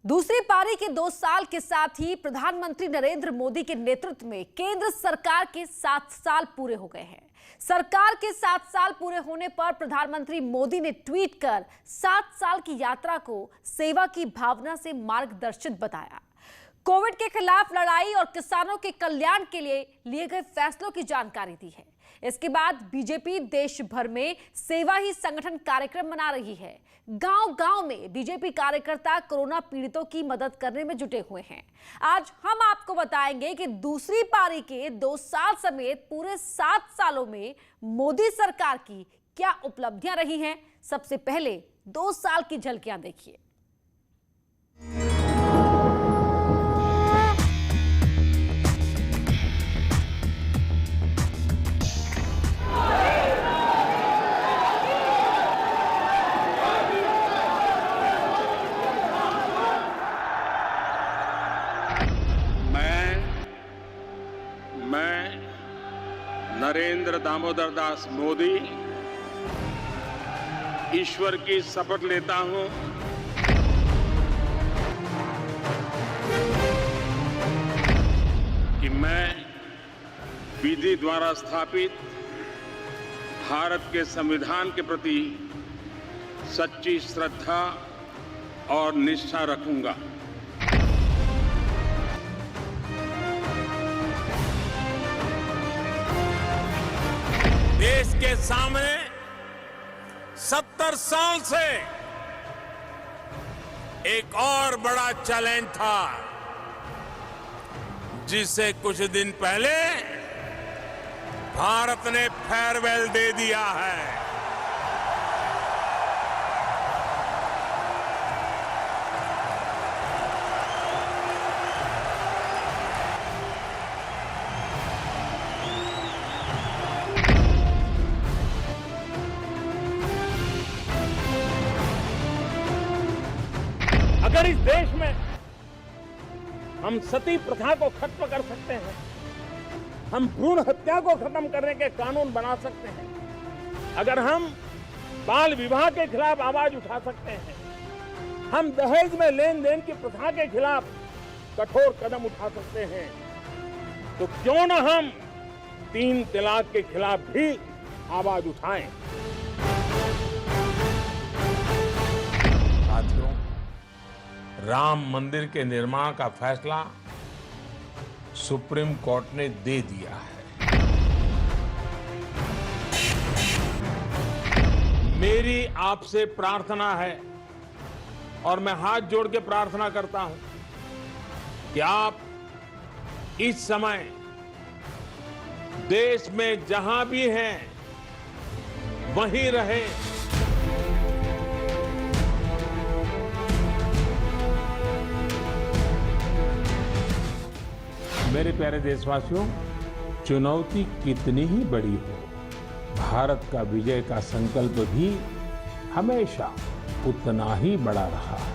दूसरी पारी के 2 साल के साथ ही प्रधानमंत्री नरेंद्र मोदी के नेतृत्व में केंद्र सरकार के 7 साल पूरे हो गए हैं। सरकार के 7 साल पूरे होने पर प्रधानमंत्री मोदी ने ट्वीट कर 7 साल की यात्रा को सेवा की भावना से मार्गदर्शित बताया। कोविड के खिलाफ लड़ाई और किसानों के कल्याण के लिए गए फैसलों की जानकारी दी है। इसके बाद बीजेपी देश भर में सेवा ही संगठन कार्यक्रम मना रही है। गांव-गांव में बीजेपी कार्यकर्ता कोरोना पीड़ितों की मदद करने में जुटे हुए हैं। आज हम आपको बताएंगे कि दूसरी पारी के 2 साल समेत पूरे 7 सालों में मोदी सरकार की क्या उपलब्धियां रही हैं। सबसे पहले 2 साल की झलकियां देखिए। मैं नरेंद्र दामोदर दास मोदी ईश्वर की शपथ लेता हूं कि मैं विधि द्वारा स्थापित भारत के संविधान के प्रति सच्ची श्रद्धा और निष्ठा रखूंगा। देश के सामने 70 साल से एक और बड़ा चैलेंज था, जिसे कुछ दिन पहले भारत ने फेयरवेल दे दिया है। अगर इस देश में हम सती प्रथा को खत्म कर सकते हैं, हम भ्रूण हत्या को खत्म करने के कानून बना सकते हैं, अगर हम बाल विवाह के खिलाफ आवाज उठा सकते हैं, हम दहेज में लेन देन की प्रथा के खिलाफ कठोर कदम उठा सकते हैं, तो क्यों न हम 3 तलाक के खिलाफ भी आवाज उठाएं। साथियों, राम मंदिर के निर्माण का फैसला सुप्रीम कोर्ट ने दे दिया है। मेरी आपसे प्रार्थना है और मैं हाथ जोड़ के प्रार्थना करता हूं कि आप इस समय देश में जहां भी हैं वहीं रहें। मेरे प्यारे देशवासियों, चुनौती कितनी ही बड़ी हो, भारत का विजय का संकल्प भी हमेशा उतना ही बड़ा रहा है।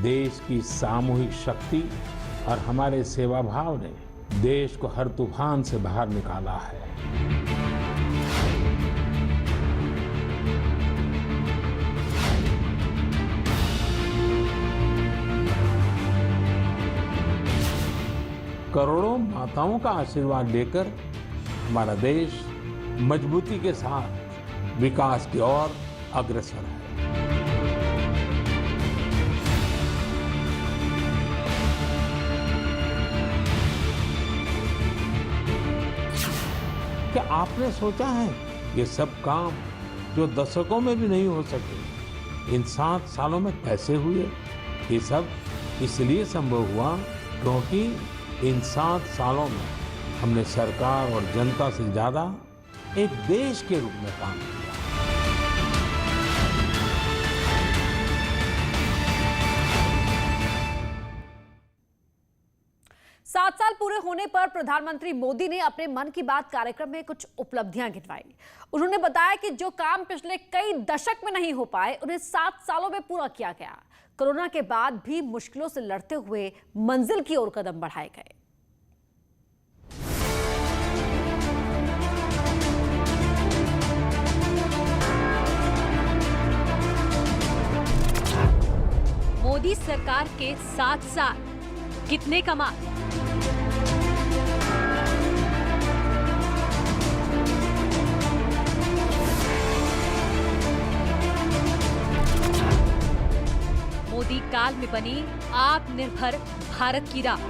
देश की सामूहिक शक्ति और हमारे सेवा भाव ने देश को हर तूफान से बाहर निकाला है। करोड़ों माताओं का आशीर्वाद लेकर हमारा देश मजबूती के साथ विकास की ओर अग्रसर है। क्या आपने सोचा है ये सब काम जो दशकों में भी नहीं हो सके, इन 7 सालों में कैसे हुए? ये सब इसलिए संभव हुआ क्योंकि इन 7 सालों में हमने सरकार और जनता से ज्यादा एक देश के रूप में काम किया। 7 साल पूरे होने पर प्रधानमंत्री मोदी ने अपने मन की बात कार्यक्रम में कुछ उपलब्धियां गिनवाई। उन्होंने बताया कि जो काम पिछले कई दशक में नहीं हो पाए, उन्हें 7 सालों में पूरा किया गया। कोरोना के बाद भी मुश्किलों से लड़ते हुए मंजिल की ओर कदम बढ़ाए गए। मोदी सरकार के 7 साल कितने कमाल। मोदी काल में बनी आत्मनिर्भर भारत की राह।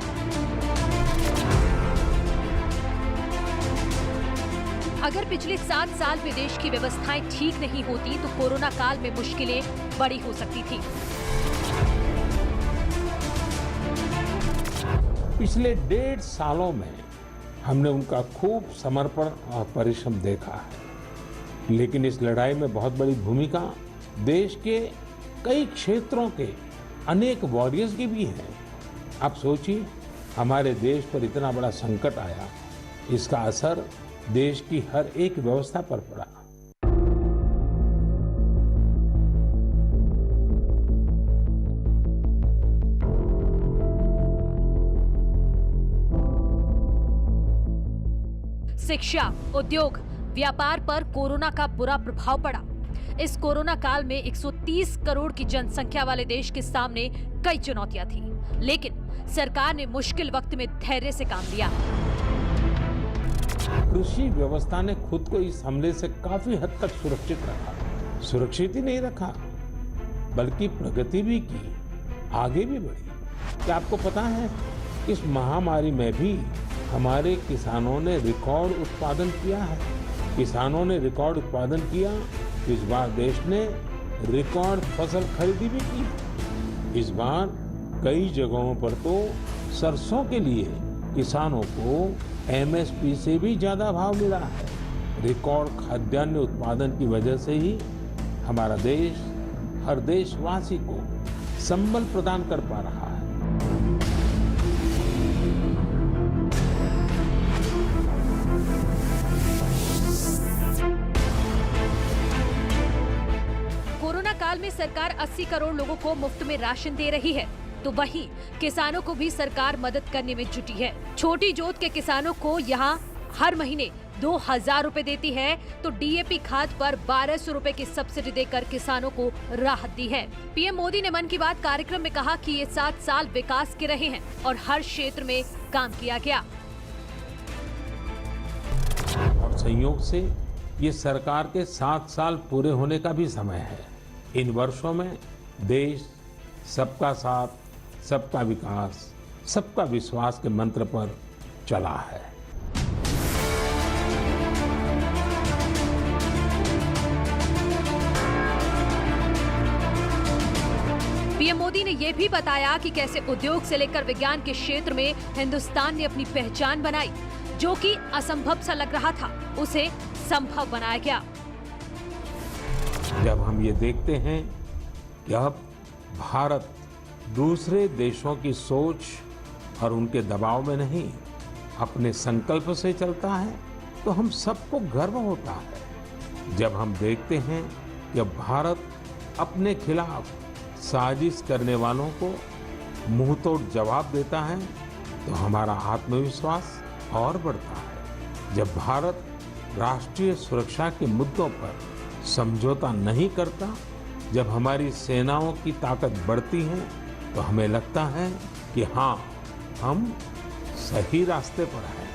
अगर पिछले 7 साल में देश की व्यवस्थाएं ठीक नहीं होती तो कोरोना काल में मुश्किलें बड़ी हो सकती थी। पिछले 1.5 सालों में हमने उनका खूब समर्पण और परिश्रम देखा है, लेकिन इस लड़ाई में बहुत बड़ी भूमिका देश के कई क्षेत्रों के अनेक वॉरियर्स की भी है। आप सोचिए, हमारे देश पर इतना बड़ा संकट आया, इसका असर देश की हर एक व्यवस्था पर पड़ा। शिक्षा, उद्योग, व्यापार पर कोरोना का बुरा प्रभाव पड़ा। इस कोरोना काल में 130 करोड़ की जनसंख्या वाले देश के सामने कई चुनौतियां थी, लेकिन सरकार ने मुश्किल वक्त में धैर्य से काम लिया। कृषि व्यवस्था ने खुद को इस हमले से काफी हद तक सुरक्षित रखा। सुरक्षित ही नहीं रखा, बल्कि प्रगति भी की, आगे भी बढ़ी। क्या आपको पता है, इस महामारी में भी हमारे किसानों ने रिकॉर्ड उत्पादन किया है। किसानों ने रिकॉर्ड उत्पादन किया, इस बार देश ने रिकॉर्ड फसल खरीदी भी की। इस बार कई जगहों पर तो सरसों के लिए किसानों को एमएसपी से भी ज्यादा भाव मिला है। रिकॉर्ड खाद्यान्न उत्पादन की वजह से ही हमारा देश हर देशवासी को संबल प्रदान कर पा रहा है। कोरोना काल में सरकार 80 करोड़ लोगों को मुफ्त में राशन दे रही है, तो वहीं किसानों को भी सरकार मदद करने में जुटी है। छोटी जोत के किसानों को यहां हर महीने 2000 रुपए देती है, तो डीएपी खाद पर 1200 रुपए की सब्सिडी देकर किसानों को राहत दी है। पीएम मोदी ने मन की बात कार्यक्रम में कहा कि ये 7 साल विकास के रहे हैं और हर क्षेत्र में काम किया गया। और संयोग से ये सरकार के 7 साल पूरे होने का भी समय है। इन वर्षों में देश सबका साथ, सबका विकास, सबका विश्वास के मंत्र पर चला है। पीएम मोदी ने यह भी बताया कि कैसे उद्योग से लेकर विज्ञान के क्षेत्र में हिंदुस्तान ने अपनी पहचान बनाई। जो कि असंभव सा लग रहा था, उसे संभव बनाया गया। जब हम ये देखते हैं कि अब भारत दूसरे देशों की सोच और उनके दबाव में नहीं, अपने संकल्प से चलता है, तो हम सबको गर्व होता है। जब हम देखते हैं कि अब भारत अपने खिलाफ साजिश करने वालों को मुंहतोड़ जवाब देता है, तो हमारा आत्मविश्वास और बढ़ता है। जब भारत राष्ट्रीय सुरक्षा के मुद्दों पर समझौता नहीं करता, जब हमारी सेनाओं की ताकत बढ़ती है, तो हमें लगता है कि हाँ, हम सही रास्ते पर हैं।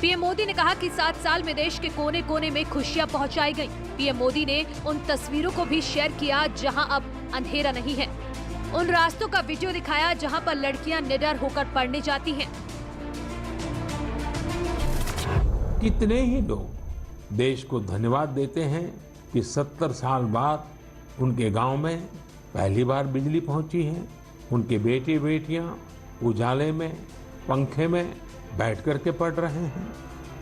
पीएम मोदी ने कहा कि 7 साल में देश के कोने कोने में खुशियां पहुंचाई गई। पीएम मोदी ने उन तस्वीरों को भी शेयर किया जहां अब अंधेरा नहीं है। उन रास्तों का वीडियो दिखाया जहां पर लड़कियां निडर होकर पढ़ने जाती हैं। कितने ही लोग देश को धन्यवाद देते हैं कि 70 साल बाद उनके गांव में पहली बार बिजली पहुंची है। उनके बेटे बेटियां उजाले में, पंखे में बैठ करके पढ़ रहे हैं।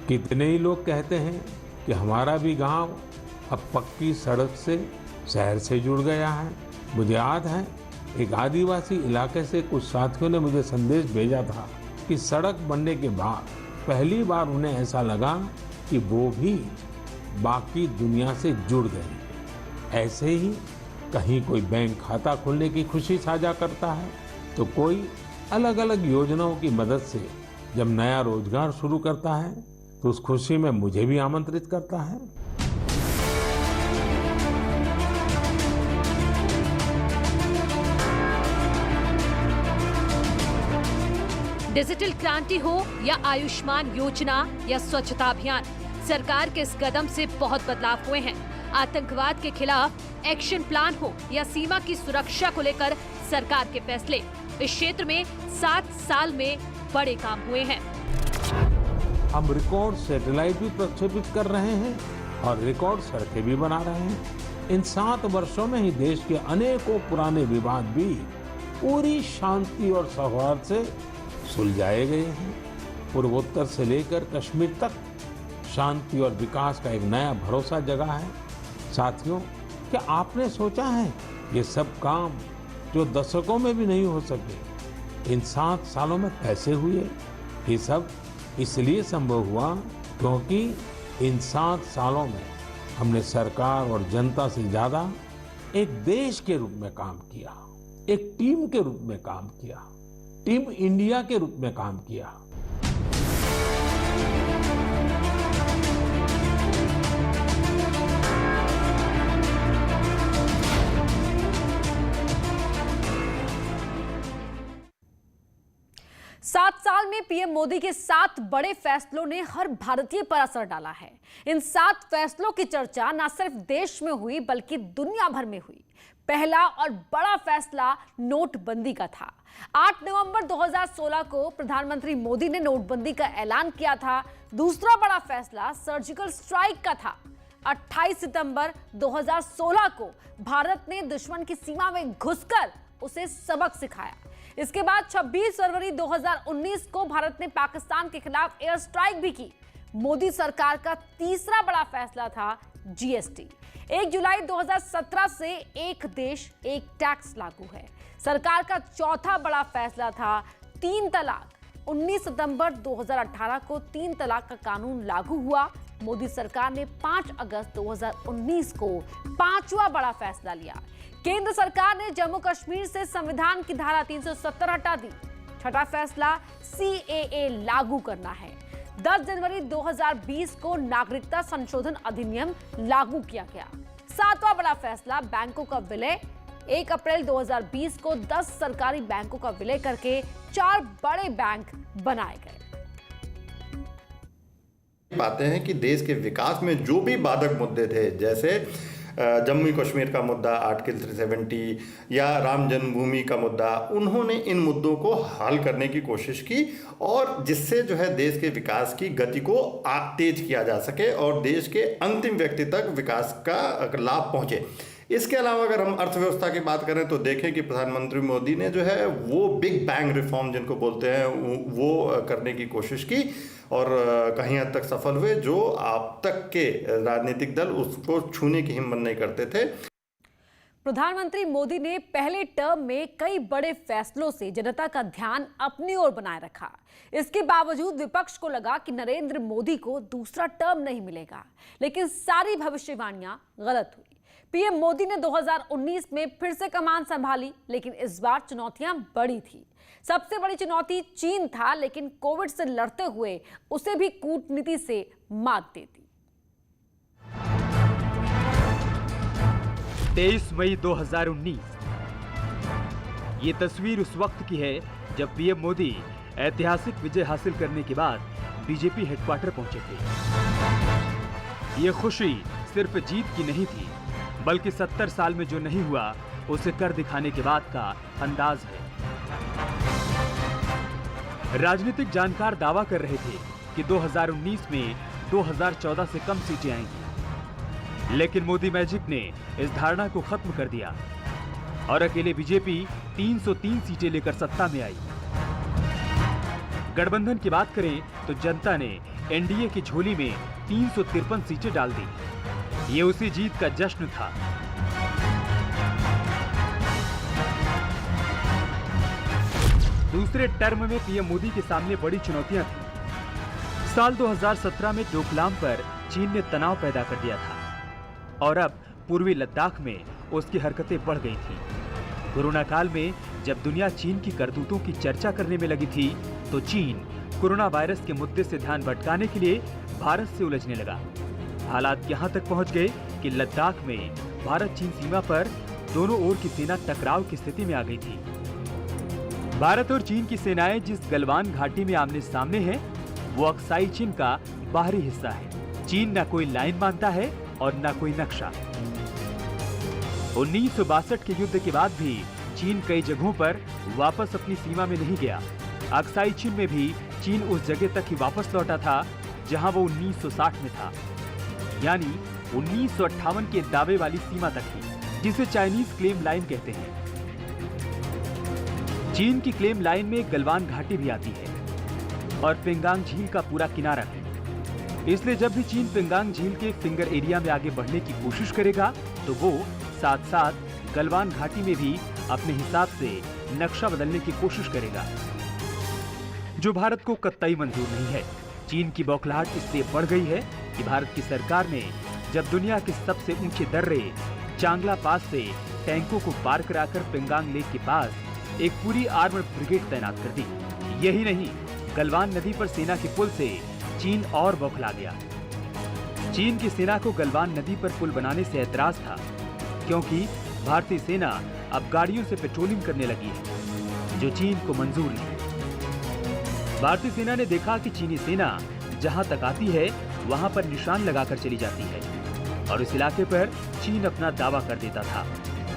कितने ही लोग कहते हैं कि हमारा भी गांव अब पक्की सड़क से शहर से जुड़ गया है। मुझे याद है, एक आदिवासी इलाके से कुछ साथियों ने मुझे संदेश भेजा था कि सड़क बनने के बाद पहली बार उन्हें ऐसा लगा कि वो भी बाकी दुनिया से जुड़ गए हैं। ऐसे ही कहीं कोई बैंक खाता खोलने की खुशी साझा करता है, तो कोई अलग अलग योजनाओं की मदद से जब नया रोजगार शुरू करता है, तो उस खुशी में मुझे भी आमंत्रित करता है। डिजिटल क्रांति हो या आयुष्मान योजना या स्वच्छता अभियान, सरकार के इस कदम से बहुत बदलाव हुए हैं। आतंकवाद के खिलाफ एक्शन प्लान हो या सीमा की सुरक्षा को लेकर सरकार के फैसले, इस क्षेत्र में 7 साल में बड़े काम हुए हैं। हम रिकॉर्ड सैटेलाइट भी प्रक्षेपित कर रहे हैं और रिकॉर्ड सड़कें भी बना रहे हैं। इन 7 वर्षों में ही देश के अनेकों पुराने विवाद भी पूरी शांति और सौहार्द से सुलझाए गए हैं। पूर्वोत्तर से लेकर कश्मीर तक शांति और विकास का एक नया भरोसा जगा है। साथियों, क्या आपने सोचा है ये सब काम जो दशकों में भी नहीं हो सके, इन 7 सालों में कैसे हुए? ये सब इसलिए संभव हुआ क्योंकि इन 7 सालों में हमने सरकार और जनता से ज्यादा एक देश के रूप में काम किया, एक टीम के रूप में काम किया, टीम इंडिया के रूप में काम किया। सात साल में पीएम मोदी के 7 बड़े फैसलों ने हर भारतीय पर असर डाला है। इन 7 फैसलों की चर्चा न सिर्फ देश में हुई बल्कि दुनिया भर में हुई। पहला और बड़ा फैसला नोटबंदी का था। 8 नवंबर 2016 को प्रधानमंत्री मोदी ने नोटबंदी का ऐलान किया था। दूसरा बड़ा फैसला सर्जिकल स्ट्राइक का था। 28 सितंबर 2016 को भारत ने दुश्मन की सीमा में घुसकर उसे सबक सिखाया। इसके बाद 26 फरवरी 2019 को भारत ने पाकिस्तान के खिलाफ एयर स्ट्राइक भी की। मोदी सरकार का तीसरा बड़ा फैसला था जीएसटी। 1 जुलाई 2017 से एक देश एक टैक्स लागू है। सरकार का चौथा बड़ा फैसला था 3 तलाक। 19 सितंबर 2018 को 3 तलाक का कानून लागू हुआ। मोदी सरकार ने 5 अगस्त 2019 को 5वां बड़ा फैसला लिया। केंद्र सरकार ने जम्मू कश्मीर से संविधान की धारा 370 हटा दी। छठा फैसला सीएए लागू करना है। 10 जनवरी 2020 को नागरिकता संशोधन अधिनियम लागू किया गया। 7वां बड़ा फैसला बैंकों का विलय। 1 अप्रैल 2020 को 10 सरकारी बैंकों का विलय करके 4 बड़े बैंक बनाए गए। पाते हैं कि देश के विकास में जो भी बाधक मुद्दे थे, जैसे जम्मू कश्मीर का मुद्दा, आर्टिकल 370 या राम जन्मभूमि का मुद्दा, उन्होंने इन मुद्दों को हल करने की कोशिश की और जिससे जो है देश के विकास की गति को तेज किया जा सके और देश के अंतिम व्यक्ति तक विकास का लाभ पहुंचे। इसके अलावा अगर हम अर्थव्यवस्था की बात करें तो देखें कि प्रधानमंत्री मोदी ने जो है वो बिग बैंग रिफॉर्म जिनको बोलते हैं वो करने की कोशिश की और कहीं हद तक सफल हुए, जो अब तक के राजनीतिक दल उसको छूने की हिम्मत नहीं करते थे। प्रधानमंत्री मोदी ने पहले टर्म में कई बड़े फैसलों से जनता का ध्यान अपनी ओर बनाए रखा। इसके बावजूद विपक्ष को लगा कि नरेंद्र मोदी को दूसरा टर्म नहीं मिलेगा, लेकिन सारी भविष्यवाणियां गलत हुई। पीएम मोदी ने 2019 में फिर से कमान संभाली, लेकिन इस बार चुनौतियां बड़ी थी। सबसे बड़ी चुनौती चीन था, लेकिन कोविड से लड़ते हुए उसे भी कूटनीति से मात दे दी। 23 मई 2019 ये तस्वीर उस वक्त की है जब पीएम मोदी ऐतिहासिक विजय हासिल करने के बाद बीजेपी हेडक्वार्टर पहुंचे थे। ये खुशी सिर्फ जीत की नहीं थी, बल्कि 70 साल में जो नहीं हुआ उसे कर दिखाने के बाद का अंदाज है। राजनीतिक जानकार दावा कर रहे थे कि 2019 में 2014 से कम सीटें आएंगी, लेकिन मोदी मैजिक ने इस धारणा को खत्म कर दिया और अकेले बीजेपी 303 सीटें लेकर सत्ता में आई। गठबंधन की बात करें तो जनता ने एनडीए की झोली में 353 सीटें डाल दी। ये उसी जीत का जश्न था। दूसरे टर्म में पीएम मोदी के सामने बड़ी चुनौतियां थीं। साल 2017 में डोकलाम पर चीन ने तनाव पैदा कर दिया था और अब पूर्वी लद्दाख में उसकी हरकतें बढ़ गई थीं। कोरोना काल में जब दुनिया चीन की करतूतों की चर्चा करने में लगी थी, तो चीन कोरोना वायरस के मुद्दे से ध्यान भटकाने के लिए भारत से उलझने लगा। हालात यहां तक पहुंच गए कि लद्दाख में भारत चीन सीमा पर दोनों ओर की सेना टकराव की स्थिति में आ गई थी। भारत और चीन की सेनाएं जिस गलवान घाटी में आमने सामने हैं, वो अक्साई चीन का बाहरी हिस्सा है। चीन न कोई लाइन मानता है और न कोई नक्शा। 1962 के युद्ध के बाद भी चीन कई जगहों पर वापस अपनी सीमा में नहीं गया। अक्साई चीन में भी चीन उस जगह तक ही वापस लौटा था जहां वो 1960 में था, यानी 1958 के दावे वाली सीमा तक ही, जिसे चाइनीज क्लेम लाइन कहते हैं। चीन की क्लेम लाइन में गलवान घाटी भी आती है और पेंगांग झील का पूरा किनारा है। इसलिए जब भी चीन पेंगांग झील के फिंगर एरिया में आगे बढ़ने की कोशिश करेगा तो वो साथ साथ गलवान घाटी में भी अपने हिसाब से नक्शा बदलने की कोशिश करेगा, जो भारत को कतई मंजूर नहीं है। चीन की बौखलाहट इसलिए बढ़ गई है कि भारत की सरकार ने जब दुनिया के सबसे ऊंचे दर्रे चांगला पास से टैंकों को पार कराकर पेंगांग लेक के पास एक पूरी आर्मर्ड ब्रिगेड तैनात कर दी। यही नहीं, गलवान नदी पर सेना के पुल से चीन और बौखला गया। चीन की सेना को गलवान नदी पर पुल बनाने से ऐतराज था, क्योंकि भारतीय सेना अब गाड़ियों से पेट्रोलिंग करने लगी है, जो चीन को मंजूर नहीं। भारतीय सेना ने देखा कि चीनी सेना जहां तक आती है वहां पर निशान लगाकर चली जाती है और इस इलाके पर चीन अपना दावा कर देता था,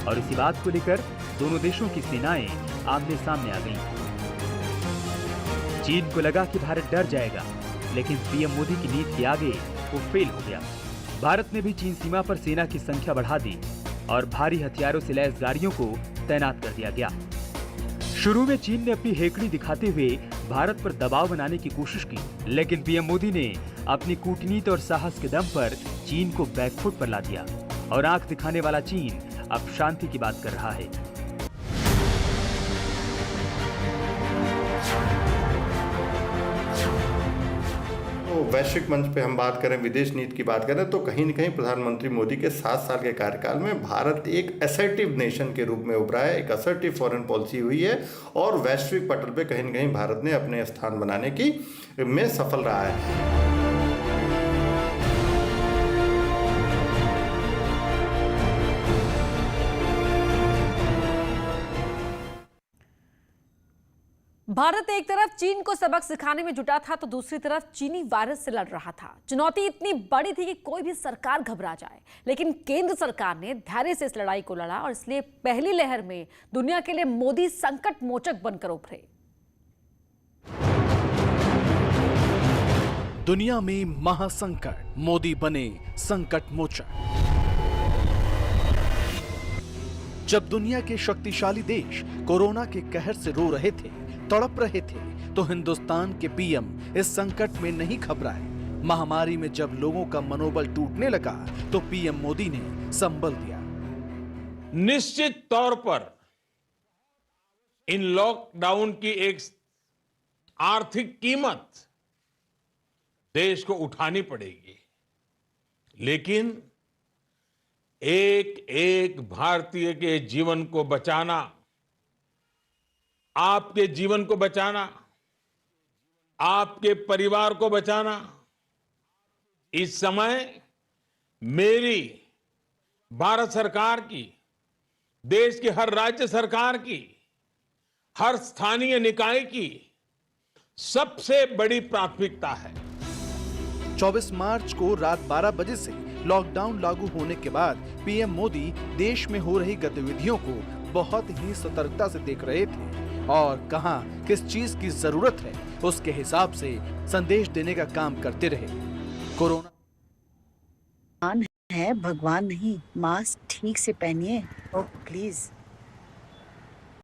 और इसी बात को लेकर दोनों देशों की सेनाएं आमने सामने आ गईं। चीन को लगा कि भारत डर जाएगा, लेकिन पीएम मोदी की नीति के आगे वो फेल हो गया। भारत ने भी चीन सीमा पर सेना की संख्या बढ़ा दी और भारी हथियारों से लैस गाड़ियों को तैनात कर दिया गया। शुरू में चीन ने अपनी हेकड़ी दिखाते हुए भारत पर दबाव बनाने की कोशिश की, लेकिन पीएम मोदी ने अपनी कूटनीति और साहस के दम पर चीन को बैकफुट पर ला दिया और आंख दिखाने वाला चीन अब शांति की बात कर रहा है। तो वैश्विक मंच पे हम बात करें, विदेश नीति की बात करें, तो कहीं न कहीं प्रधानमंत्री मोदी के 7 साल के कार्यकाल में भारत एक असर्टिव नेशन के रूप में उभरा है, एक असर्टिव फॉरेन पॉलिसी हुई है और वैश्विक पटल पे कहीं न कहीं भारत ने अपने स्थान बनाने की में सफल रहा है। भारत एक तरफ चीन को सबक सिखाने में जुटा था तो दूसरी तरफ चीनी वायरस से लड़ रहा था। चुनौती इतनी बड़ी थी कि कोई भी सरकार घबरा जाए, लेकिन केंद्र सरकार ने धैर्य से इस लड़ाई को लड़ा और इसलिए पहली लहर में दुनिया के लिए मोदी संकट मोचक बनकर उभरे। दुनिया में महासंकट, मोदी बने संकट मोचक। जब दुनिया के शक्तिशाली देश कोरोना के कहर से रो रहे थे, तड़प रहे थे, तो हिंदुस्तान के पीएम इस संकट में नहीं घबराए। महामारी में जब लोगों का मनोबल टूटने लगा तो पीएम मोदी ने संबल दिया। निश्चित तौर पर इन लॉकडाउन की एक आर्थिक कीमत देश को उठानी पड़ेगी, लेकिन एक एक भारतीय के जीवन को बचाना, आपके जीवन को बचाना, आपके परिवार को बचाना, इस समय मेरी, भारत सरकार की, देश की हर राज्य सरकार की, हर स्थानीय निकाय की सबसे बड़ी प्राथमिकता है। 24 मार्च को रात 12 बजे से लॉकडाउन लागू होने के बाद पीएम मोदी देश में हो रही गतिविधियों को बहुत ही सतर्कता से देख रहे थे और कहां किस चीज की जरूरत है उसके हिसाब से संदेश देने का काम करते रहे। कोरोना है, भगवान नहीं। मास्क ठीक से पहनिए, ओह प्लीज।